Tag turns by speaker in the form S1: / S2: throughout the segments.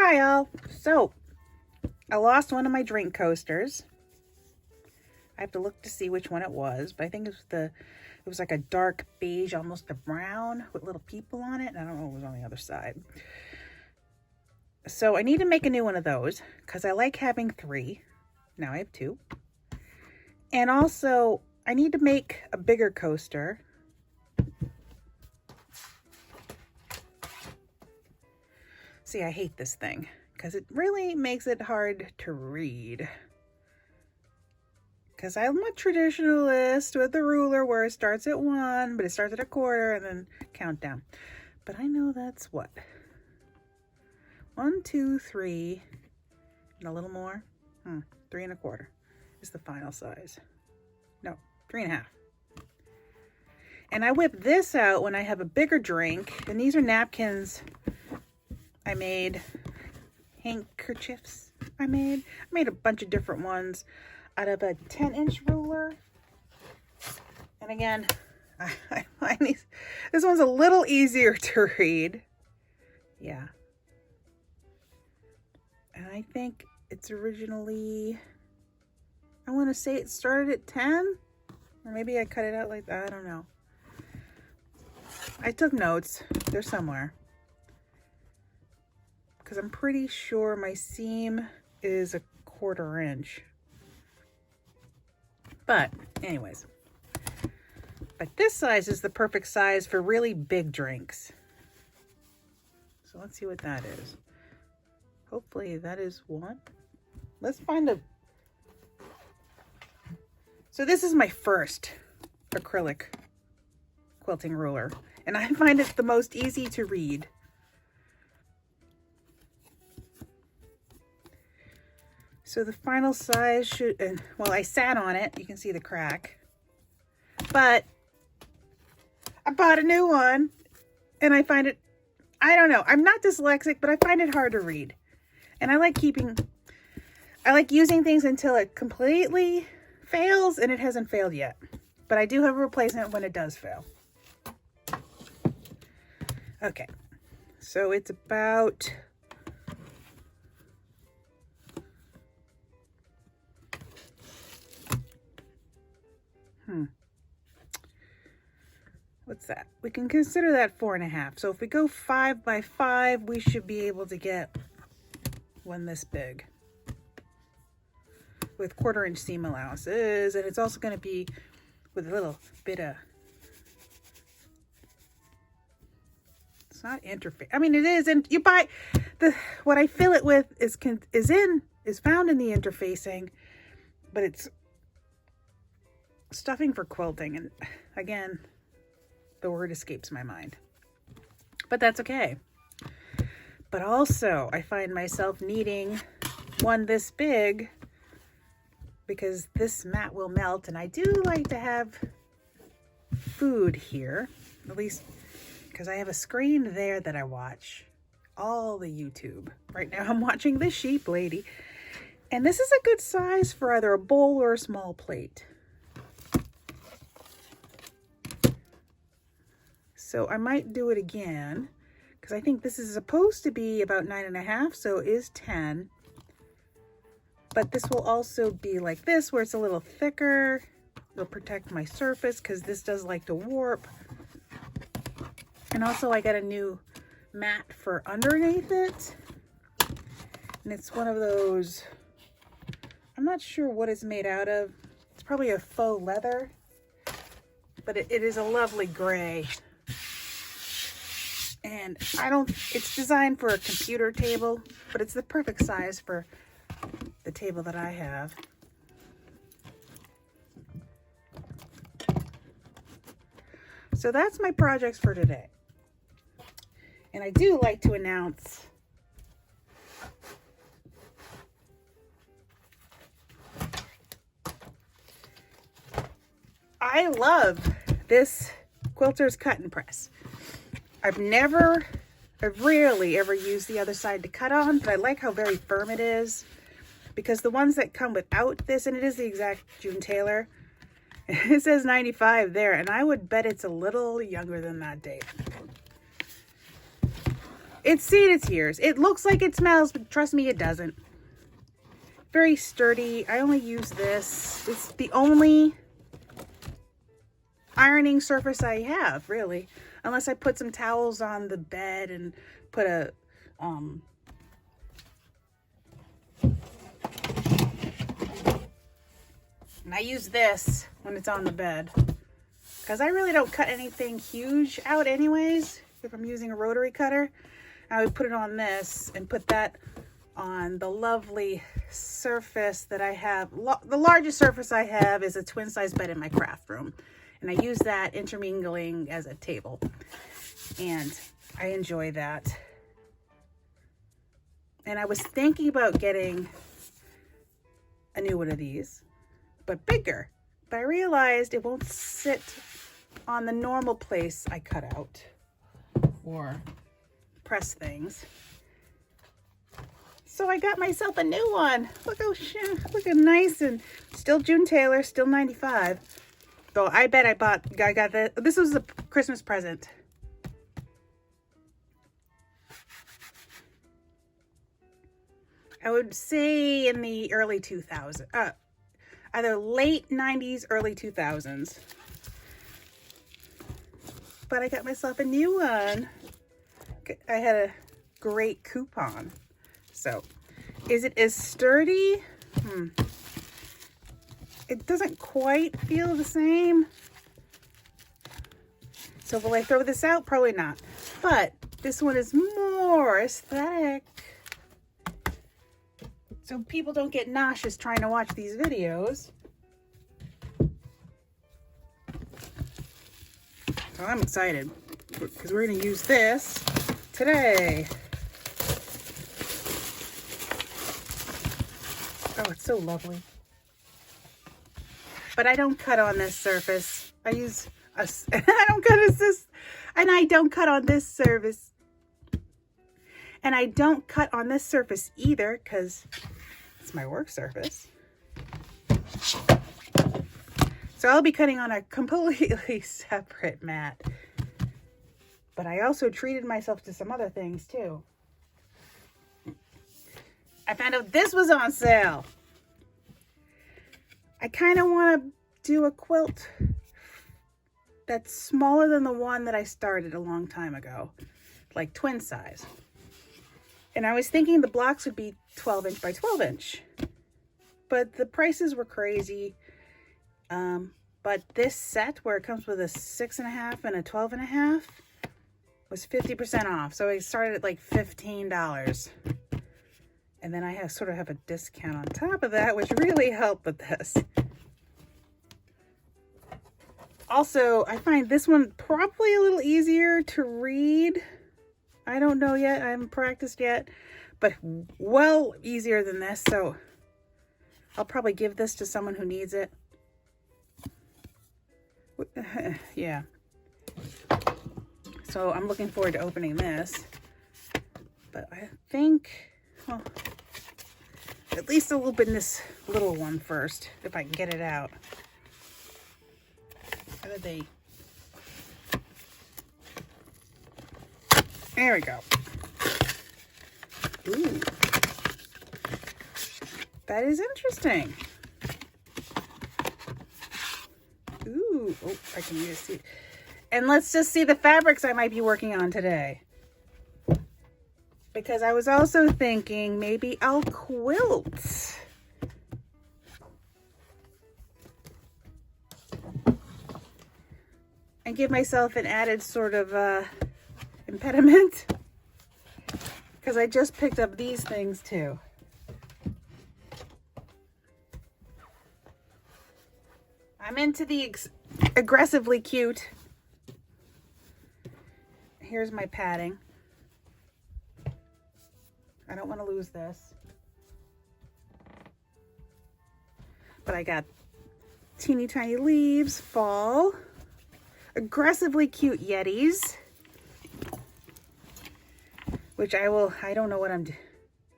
S1: Hi all. So I lost one of my drink coasters. I have to look to see which one it was, but I think it was like a dark beige, almost a brown with little people on it. And I don't know what was on the other side. So I need to make a new one of those because I like having 3. Now I have 2. And also I need to make a bigger coaster. See, I hate this thing because it really makes it hard to read. Because I'm a traditionalist with the ruler where it starts at 1, but it starts at a quarter and then count down. But I know that's what? 1, 2, 3, and a little more. 3 1/4 is the final size. No, 3 1/2. And I whip this out when I have a bigger drink. And these are napkins I made. Handkerchiefs I made a bunch of different ones out of a 10-inch ruler. And again, I find this one's a little easier to read. Yeah. And I think it's originally, I want to say it started at 10, or maybe I cut it out like that. I don't know. I took notes. They're somewhere. Because I'm pretty sure my seam is a 1/4 inch. But anyways, but this size is the perfect size for really big drinks. So let's see what that is. Hopefully that is one. Let's find a. So this is my first acrylic quilting ruler, and I find it the most easy to read. So the final size should, and well, I sat on it. You can see the crack. But I bought a new one, and I find it, I don't know. I'm not dyslexic, but I find it hard to read. And I like using things until it completely fails, and it hasn't failed yet. But I do have a replacement when it does fail. Okay. So it's about... What's that? We can consider that 4 1/2. So if we go 5 by 5, we should be able to get one this big with 1/4 inch seam allowances. And it's also going to be with a little bit of, it's not interface. I mean, it is, and you buy what I fill it with is found in the interfacing, but it's stuffing for quilting. And again, the word escapes my mind, but that's okay. But also I find myself needing one this big because this mat will melt, and I do like to have food here, at least because I have a screen there that I watch all the YouTube. Right now I'm watching the sheep lady, and this is a good size for either a bowl or a small plate. So I might do it again because I think this is supposed to be about 9 1/2, so it is 10. But this will also be like this, where it's a little thicker. It'll protect my surface because this does like to warp. And also I got a new mat for underneath it. And it's one of those, I'm not sure what it's made out of. It's probably a faux leather, but it is a lovely gray. And it's designed for a computer table, but it's the perfect size for the table that I have. So that's my projects for today. And I do like to announce I love this Quilter's cut and press. I've rarely ever used the other side to cut on, but I like how very firm it is, because the ones that come without this, and it is the exact June Taylor, it says 95 there, and I would bet it's a little younger than that date. It's seen its years. It looks like it smells, but trust me, it doesn't. Very sturdy. I only use this. It's the only ironing surface I have, really. Unless I put some towels on the bed and put a, and I use this when it's on the bed. Because I really don't cut anything huge out anyways. If I'm using a rotary cutter, I would put it on this and put that on the lovely surface that I have. The largest surface I have is a twin size bed in my craft room. And I use that intermingling as a table. And I enjoy that. And I was thinking about getting a new one of these, but bigger. But I realized it won't sit on the normal place I cut out or press things. So I got myself a new one. Look how nice, and still June Taylor, still 95. Though I bet I got this was a Christmas present. I would say in the early 2000s, either late 90s, early 2000s. But I got myself a new one. I had a great coupon. So, is it as sturdy? It doesn't quite feel the same. So will I throw this out? Probably not. But this one is more aesthetic. So people don't get nauseous trying to watch these videos. So I'm excited because we're going to use this today. Oh, it's so lovely. But I don't cut on this surface. I use a, I don't cut this, and I don't cut on this surface. And I don't cut on this surface either because it's my work surface. So I'll be cutting on a completely separate mat. But I also treated myself to some other things too. I found out this was on sale. I kind of want to do a quilt that's smaller than the one that I started a long time ago, like twin size. And I was thinking the blocks would be 12 inch by 12 inch, but the prices were crazy. But this set where it comes with a 6.5 and a 12.5 was 50% off. So I started at like $15. And then I sort of have a discount on top of that, which really helped with this. Also, I find this one probably a little easier to read. I don't know yet. I haven't practiced yet, but well easier than this. So I'll probably give this to someone who needs it. Yeah. So I'm looking forward to opening this. But I think, well, at least I'll open this little one first, if I can get it out. How did they? There we go. Ooh. That is interesting. Ooh. Oh, I can just see. And let's just see the fabrics I might be working on today. Because I was also thinking maybe I'll quilt. And give myself an added sort of impediment. Because I just picked up these things too. I'm into the aggressively cute. Here's my padding. I don't want to lose this. But I got teeny tiny leaves, fall, aggressively cute Yetis, which I don't know what I'm doing.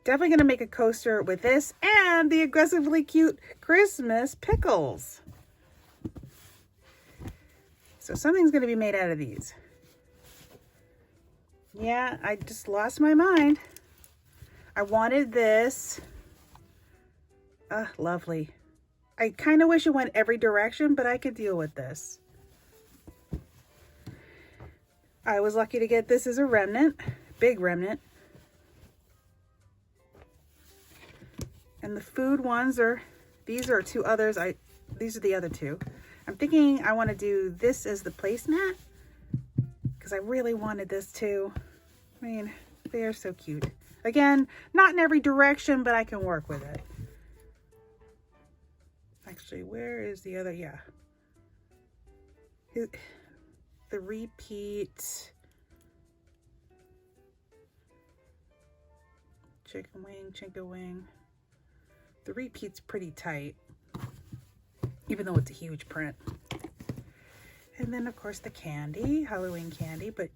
S1: Definitely going to make a coaster with this and the aggressively cute Christmas pickles. So something's going to be made out of these. Yeah, I just lost my mind. I wanted this. Lovely. I kind of wish it went every direction, but I could deal with this. I was lucky to get this as a remnant, big remnant. And the food ones are, these are two others. These are the other two. I'm thinking I want to do this as the placemat because I really wanted this too. I mean, they are so cute. Again, not in every direction, but I can work with it. Actually, where is the other? Yeah. The repeat. Chicken wing. The repeat's pretty tight, even though it's a huge print. And then, of course, the candy, Halloween candy, but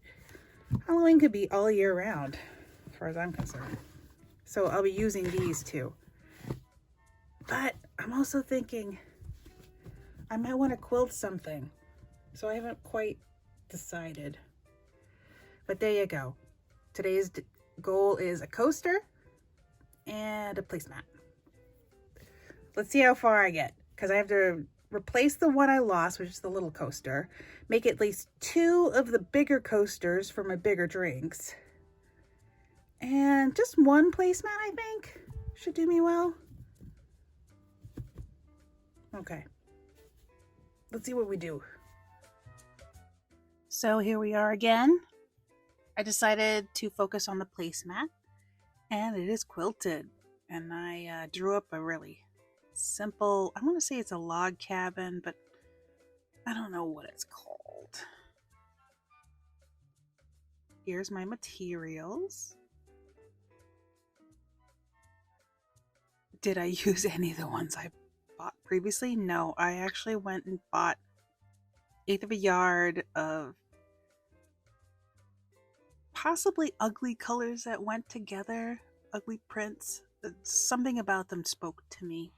S1: Halloween could be all year round, as far as I'm concerned. So I'll be using these too. But I'm also thinking I might want to quilt something. So I haven't quite decided. But there you go. Today's goal is a coaster and a placemat. Let's see how far I get, because I have to replace the one I lost, which is the little coaster, make at least 2 of the bigger coasters for my bigger drinks, and just 1 placemat, I think, should do me well. Okay, let's see what we do. So here we are again. I decided to focus on the placemat, and it is quilted, and I drew up a really simple, I want to say it's a log cabin, but I don't know what it's called. Here's my materials. Did I use any of the ones I bought previously? No, I actually went and bought 1/8 of a yard of possibly ugly colors that went together, ugly prints. Something about them spoke to me.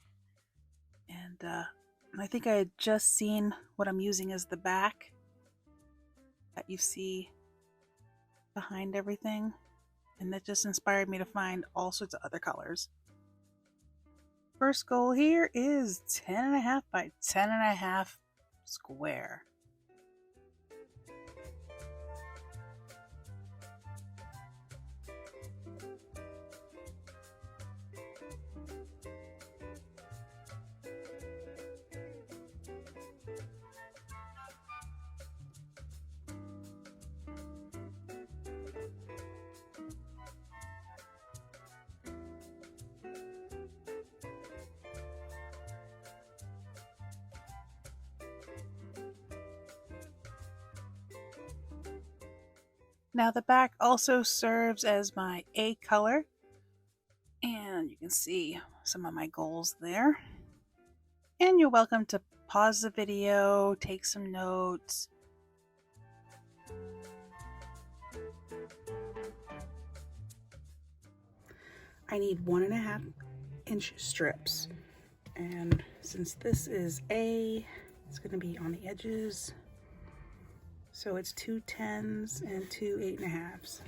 S1: And I think I had just seen what I'm using as the back that you see behind everything. And that just inspired me to find all sorts of other colors. First goal here is 10.5 by 10.5 square. Now the back also serves as my A color, and you can see some of my goals there. And you're welcome to pause the video, take some notes. I need 1.5 inch strips, and since this is A, it's going to be on the edges. So it's 2 10s and 2 8.5s.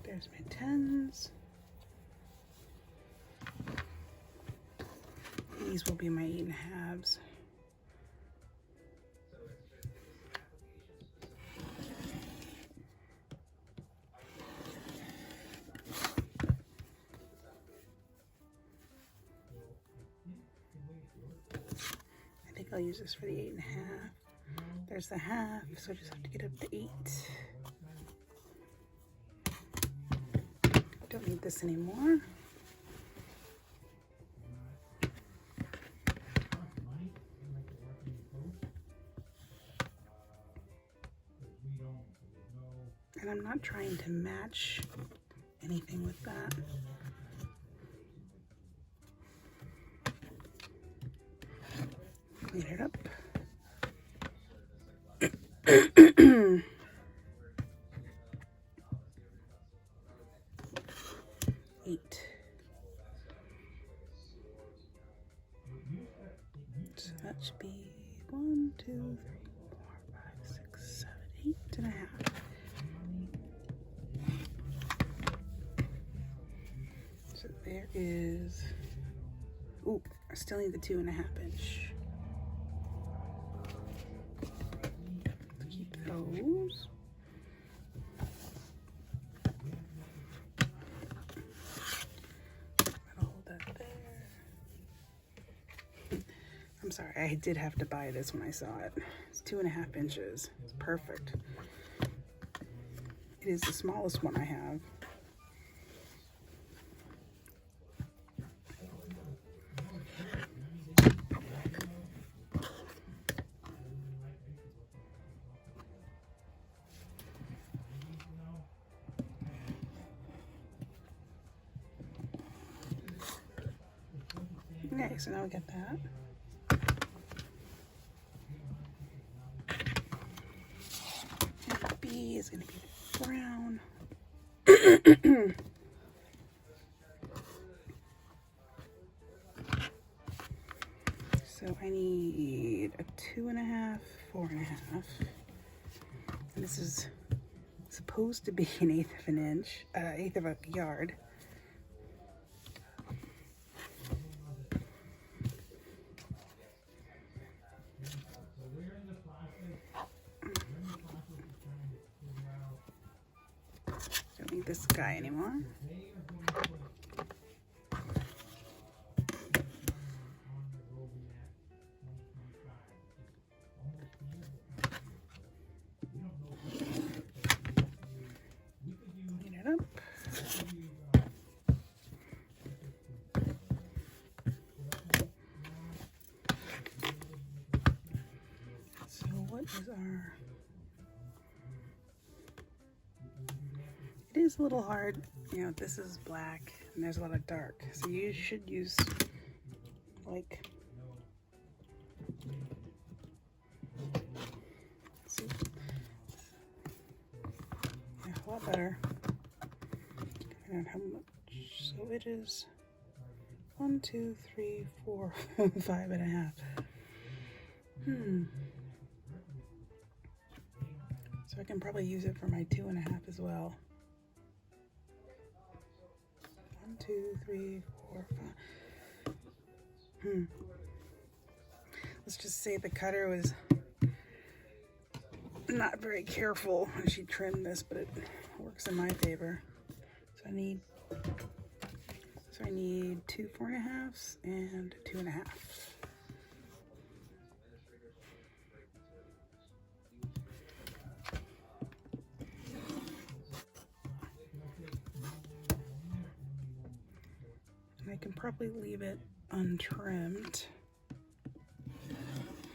S1: There's my 10s. These will be my 8.5s. I'll use this for the 8.5. There's the half, so I just have to get up to 8. Don't need this anymore. And I'm not trying to match anything with that. Clean it up. 8. So that should be 1, 2, 3, 4, 5, 6, 7, 8.5. So there is, ooh, I still need the 2.5 inch. Keep those. I'll hold that there. I'm sorry, I did have to buy this when I saw it. It's 2.5 inches. It's perfect. It is the smallest one I have. Okay, so now we get that. And B is going to be brown. So I need a 2.5, 4.5. And this is supposed to be an 1/8 of an inch, 1/8 of a yard. Don't need this guy anymore. Clean it up. So what is our... It is a little hard, you know, this is black and there's a lot of dark. So you should use like, see, yeah, a lot better. I don't know how much, so it is 1, 2, 3, 4, 5.5. So I can probably use it for my 2.5 as well. 1, 2, 3, 4, 5. Let's just say the cutter was not very careful when she trimmed this, but it works in my favor. So I need 2 4.5s and 2.5. I can probably leave it untrimmed,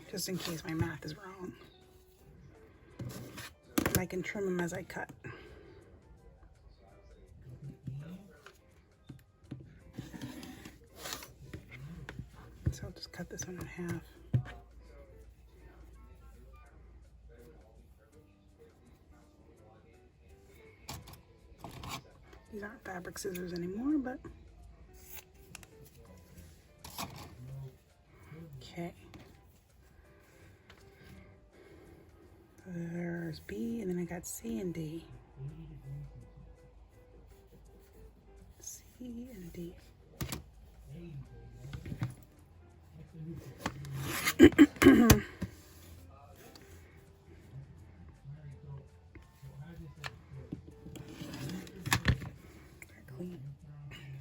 S1: just in case my math is wrong. And I can trim them as I cut. So I'll just cut this one in half. These aren't fabric scissors anymore, but okay. There's B, and then I got C and D. C and D.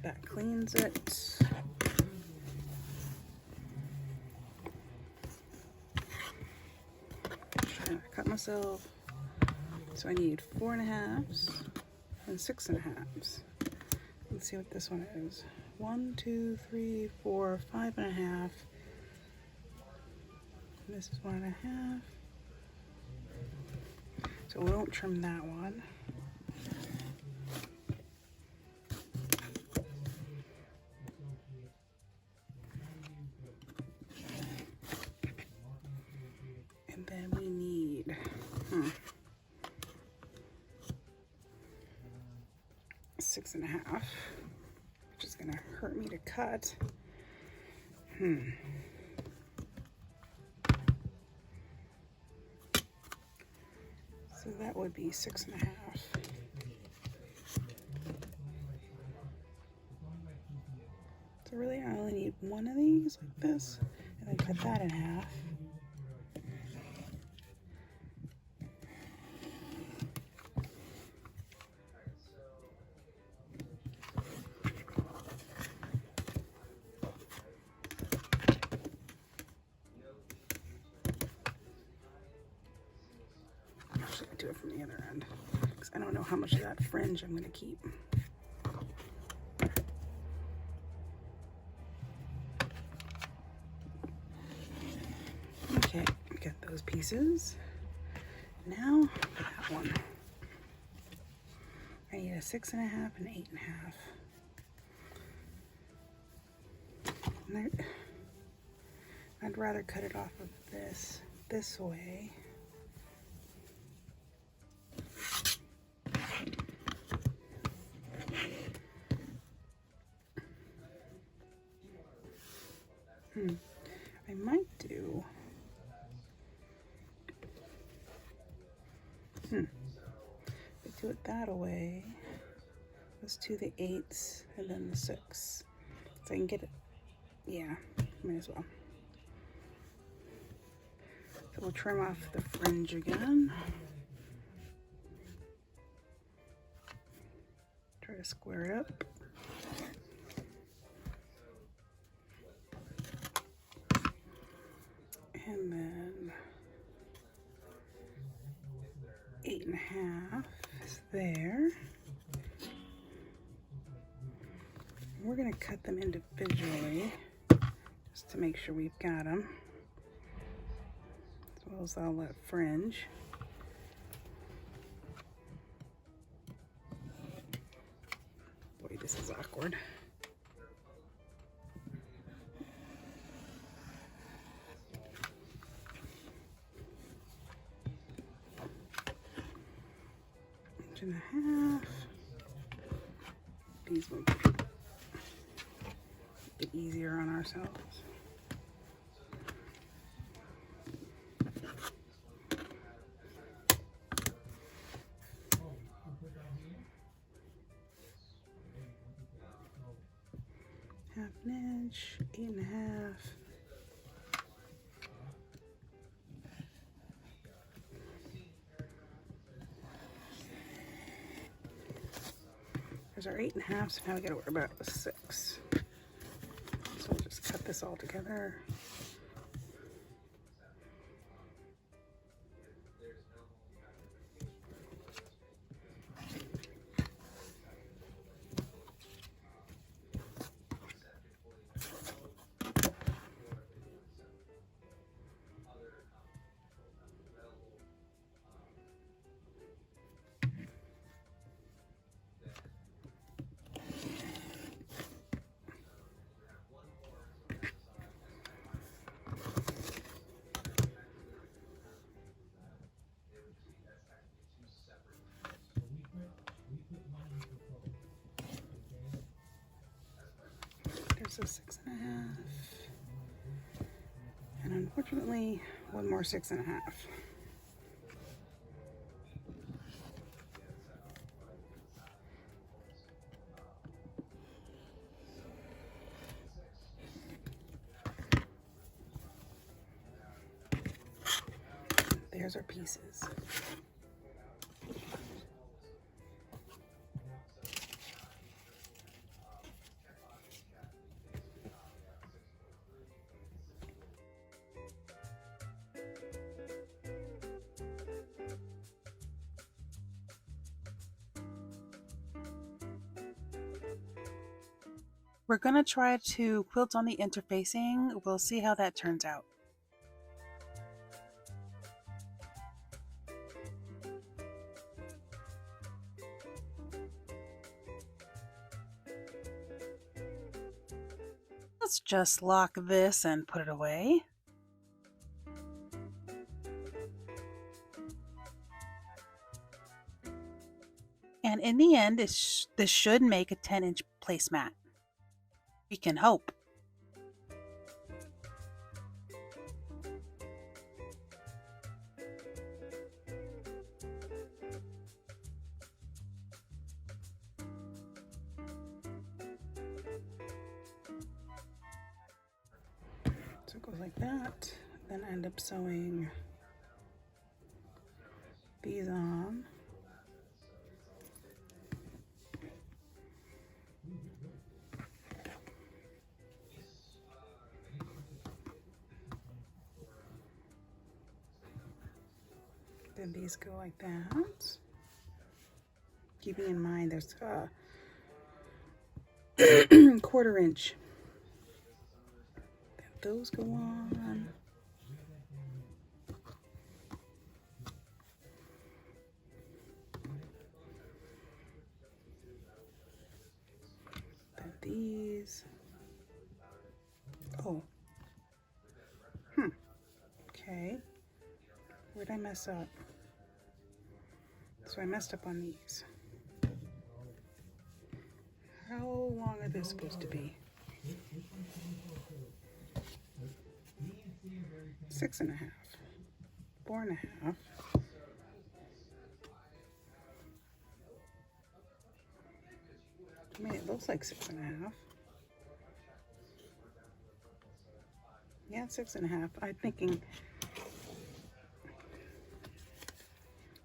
S1: That cleans it. And I cut myself. So I need 4.5s and 6.5s. Let's see what this one is. 1, 2, 3, 4, 5.5. This is 1.5. So we won't trim that one. And then we need 6.5, which is gonna hurt me to cut. So that would be 6.5. So really I only need one of these like this, and then cut that in half. Actually, I do it from the other end because I don't know how much of that fringe I'm going to keep. Okay, get those pieces. Now for that one, I need a 6.5 and 8.5. And I'd rather cut it off of this way. I might do. I do it that way. Let's do the 8s and then the 6. So I can get it. Yeah, might as well. So we'll trim off the fringe again. Try to square it up. And then 8.5 is there. We're going to cut them individually just to make sure we've got them, as well as all that fringe. Boy, this is awkward. Inch and a half. These will be a bit easier on ourselves. Half an inch, 8.5. There's our 8.5, so now we gotta worry about the 6. So we'll just cut this all together. There's a 6.5. And unfortunately, one more 6.5. There's our pieces. We're going to try to quilt on the interfacing. We'll see how that turns out. Let's just lock this and put it away. And in the end, this should make a 10-inch placemat. We can hope. So it goes like that. Then I end up sewing these on. Then these go like that. Keeping in mind there's a 1/4 inch. Then those go on. Then these. Oh. Okay. Where'd I mess up? So I messed up on these. How long are they supposed to be? 6.5. 4.5. I mean, it looks like 6.5. Yeah, 6.5. I'm thinking,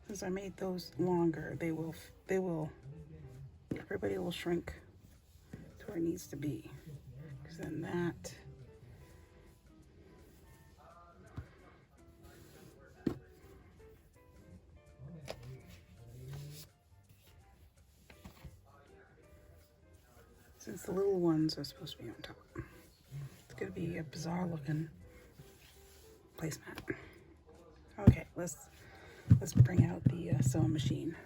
S1: since I made those longer, everybody will shrink to where it needs to be. Because then that, since the little ones are supposed to be on top, it's gonna be a bizarre looking placemat. Okay, let's bring out the sewing machine.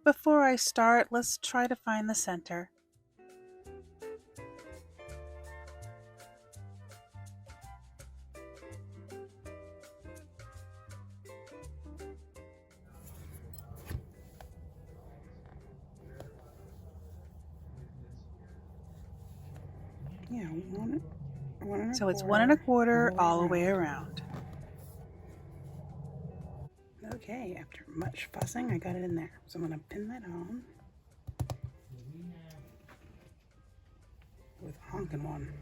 S1: Before I start, let's try to find the center. Yeah, so it's 1 1/4 all the way around. Okay, after much fussing, I got it in there. So I'm going to pin that on with a honking one.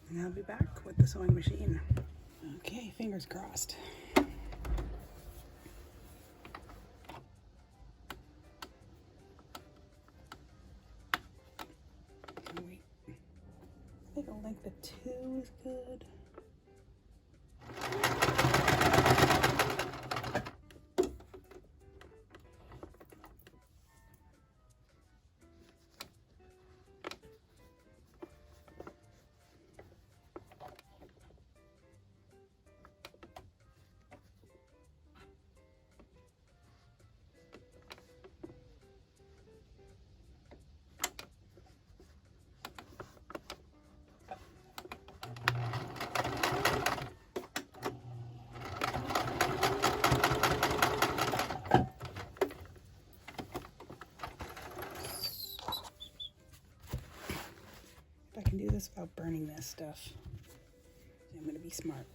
S1: And I'll be back with the sewing machine. Okay, fingers crossed. Wait. I think a length of 2 is good. I can do this without burning this stuff. I'm going to be smart.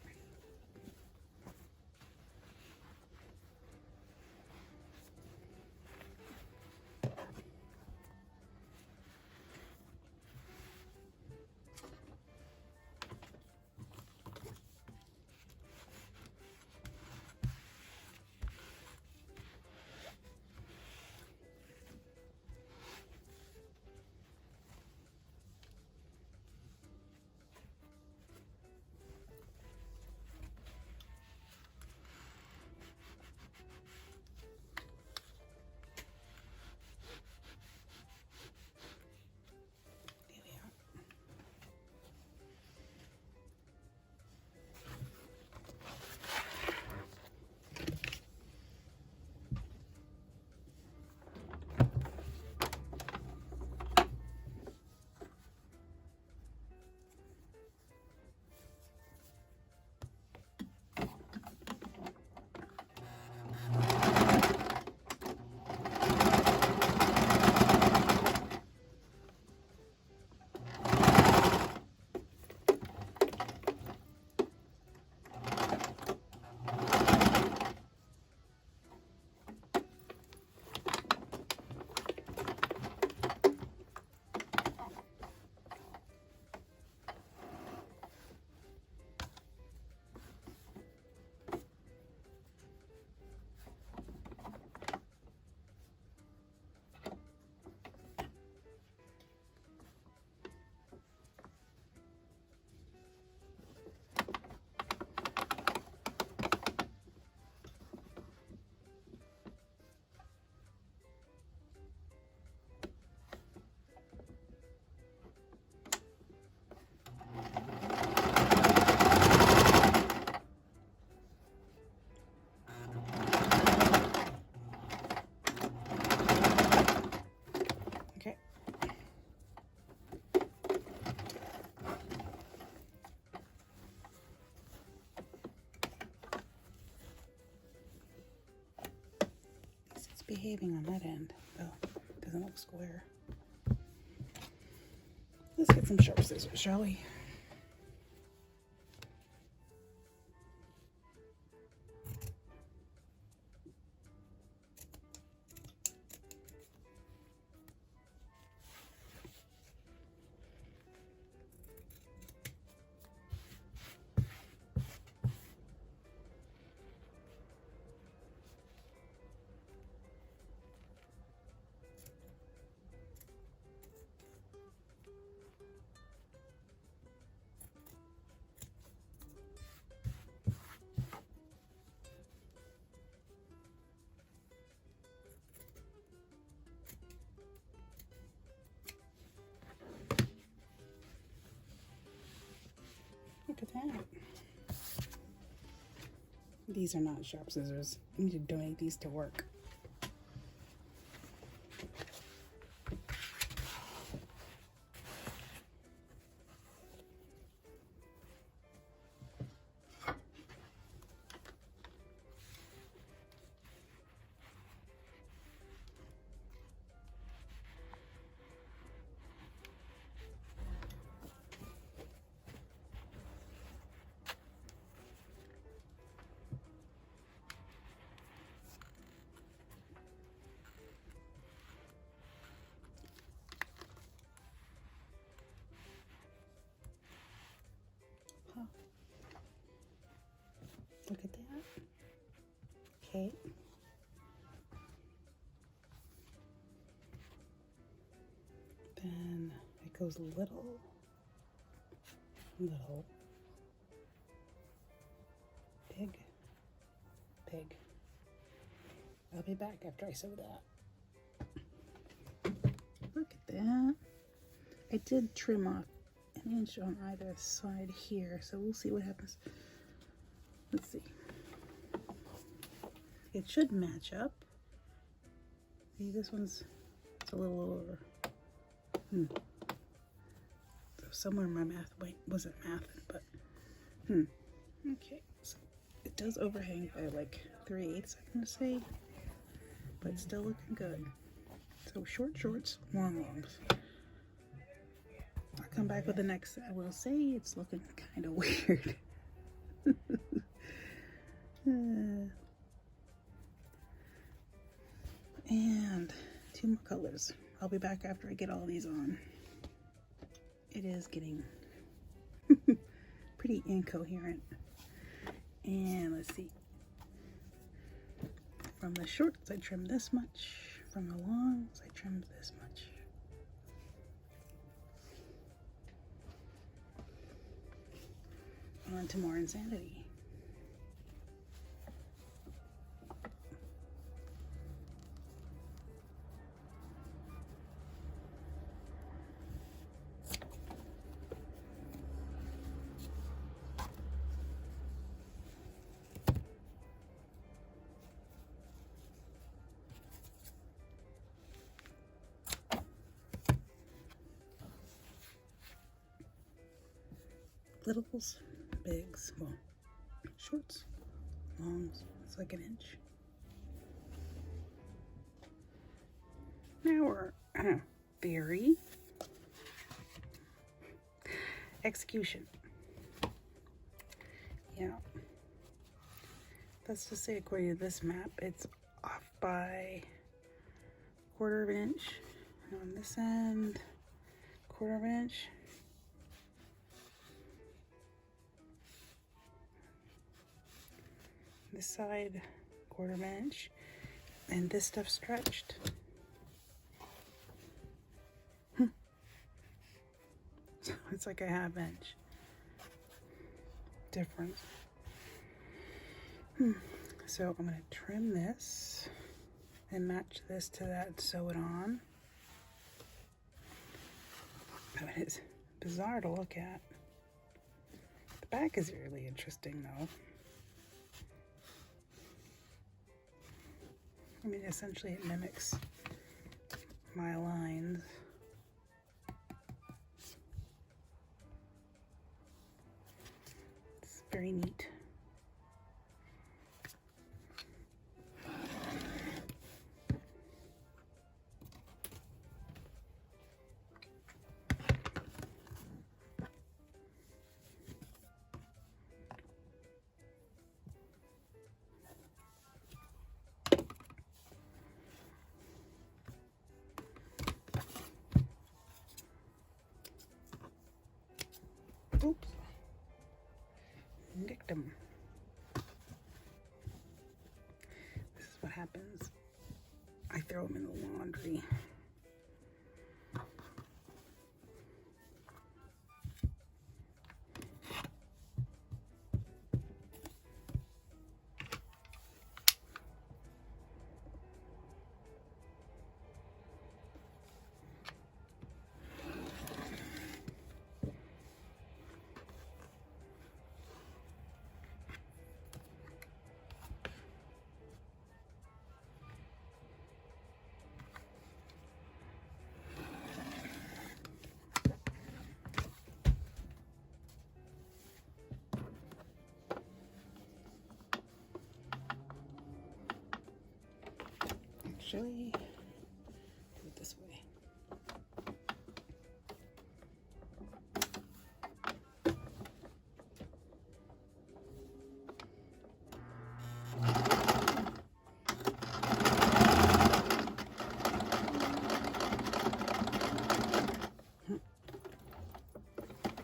S1: behaving on that end, though. It doesn't look square. Let's get some sharp scissors, shall we? Look at that. These are not sharp scissors. I need to donate these to work. Look at that. Okay. Then it goes little, big, big. I'll be back after I sew that. Look at that. I did trim off an inch on either side here, so we'll see what happens. Let's see. It should match up. See, this one's a little over. So somewhere my math wasn't mathing, but okay. So it does overhang by like 3/8, I'm gonna say, but it's still looking good. So short shorts, long longs. I'll come back with the next. I will say it's looking kind of weird. And 2 more colors. I'll be back after I get all these on. It is getting pretty incoherent. And let's see. From the shorts, I trimmed this much. From the longs, I trimmed this much. On to more insanity. Littles, bigs, well, shorts, longs, it's like an inch. Now we're theory, execution. Yeah, let's just say according to this map, it's off by 1/4 inch. And on this end, 1/4 inch. This side, 1/4 inch, and this stuff stretched. So it's like a 1/2 inch difference. So I'm going to trim this and match this to that, sew it on. Oh, it is bizarre to look at. The back is really interesting though. I mean, essentially it mimics my lines. It's very neat. Oops. Nicked them. This is what happens. I throw them in the laundry. Actually, do it this way.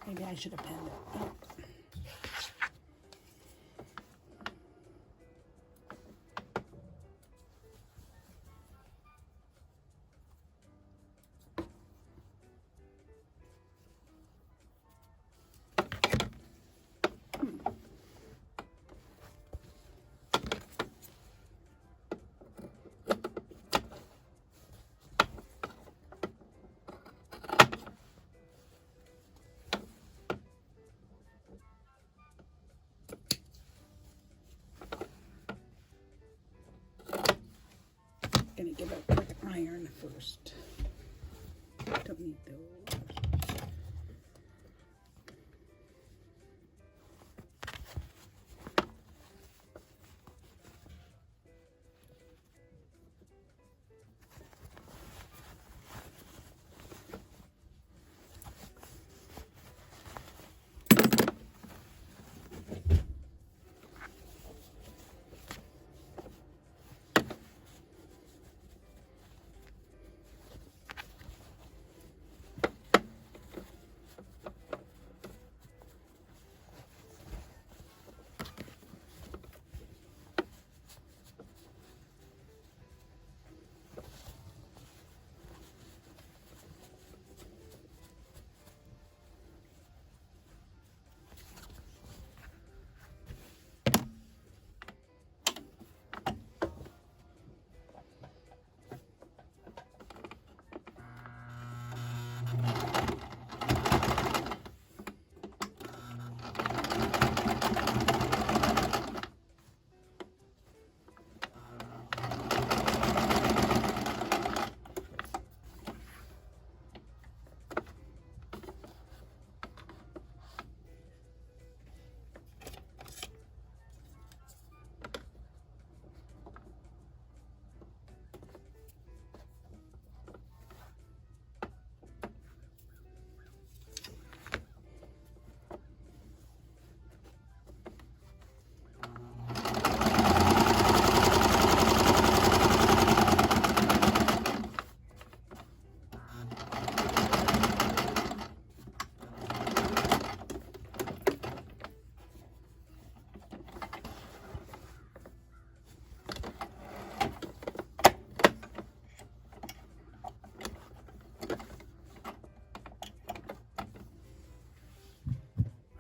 S1: Maybe I should have penned it. Oh. Gonna give it a quick iron first. Don't need those.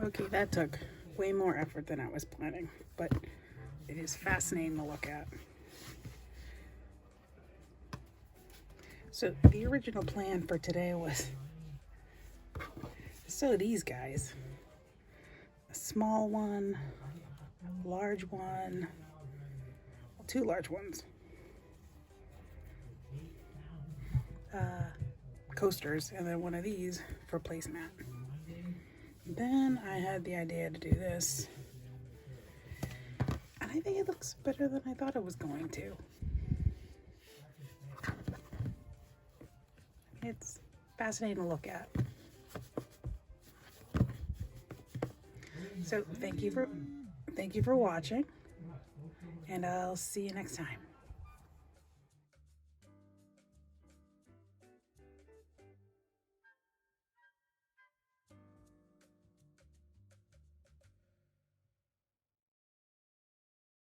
S1: Okay, that took way more effort than I was planning, but it is fascinating to look at. So the original plan for today was to sew these guys. A small one, a large one, two large ones. Coasters, and then one of these for placemat. Then I had the idea to do this, and I think it looks better than I thought it was going to. It's fascinating to look at. So thank you for watching, and I'll see you next time.